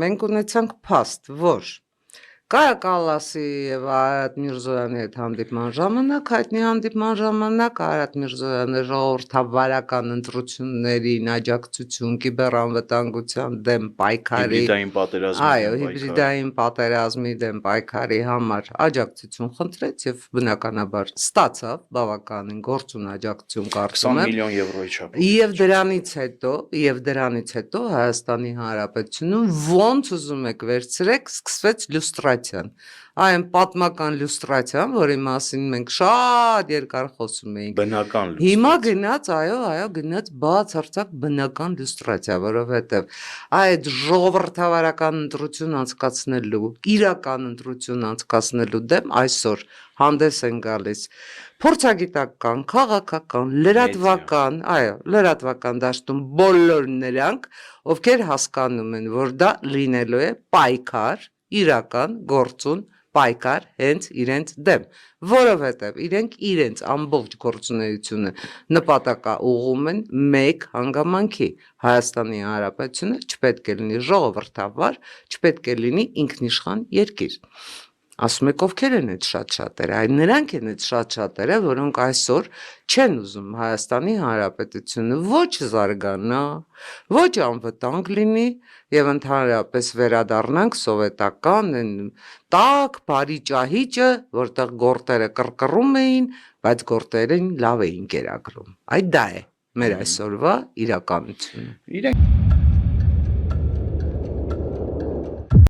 մենք ունեցանք փաստ, որ Կայա Կալասի եւ Արարատ Միրզոյանի հետ հանդիպման ժամանակ, հայտնի հանդիպման ժամանակ Արարատ Միրզոյանը ժողովրդավարական ընտրություններին աջակցություն կիբերանվտանգության դեմ պայքարի, հիբրիդային պատերազմի դեմ պայքարի համար աջակցություն խնդրեց եւ բնականաբար ստացավ բավականին գործուն աջակցություն կարծում 20 միլիոն եվրոյի չափով։ Եվ դրանից հետո Հայաստանի Հանրապետությունում ոնց ուզում եք վերցրեք, սկսվեց լյուստրացիան, այն պատմական լյուստրացիան, որի մասին մենք շատ երկար խոսում էինք։ Բնական լյուստրացիա։ Հիմա գնաց, գնաց բացարձակ բնական լյուստրացիա, որովհետև այդ ժողովրդավարական ընտրություն անցկացնելու, իրական ընտրություն անցկացնելու դեմ այսօր հանդես են գալիս փորձագիտական, քաղաքական, լրատվական դաշտում բոլոր նրանք, ովքեր հասկանում են, որ դա լինելու է պայքար, իրական գործուն պայքար հենց իրենց դեմ, որովհետև իրենք իրենց ամբողջ գործունեությունը նպատակաուղղում են մեկ հանգամանքի, Հայաստանի Հանրապետությունը չպետք է լինի ժողովրդավար, չպետք է լինի ինքնիշխան երկիր։ Ասում եք ովքեր են այդ շատ շատերը, այ նրանք են այդ շատ շատերը, որոնք այսօր չեն ուզում Հայաստանի Հանրապետությունը ոչ զարգանա, ոչ անվտանգ լինի եւ ընդհանրապես վերադառնանք սովետական տաք բարի ճահիճը, որտեղ գործերը կռկռում էին, բայց գործերին լավ էին կերակրում։ Այդ դա է մեր այսօրվա իրականությունը։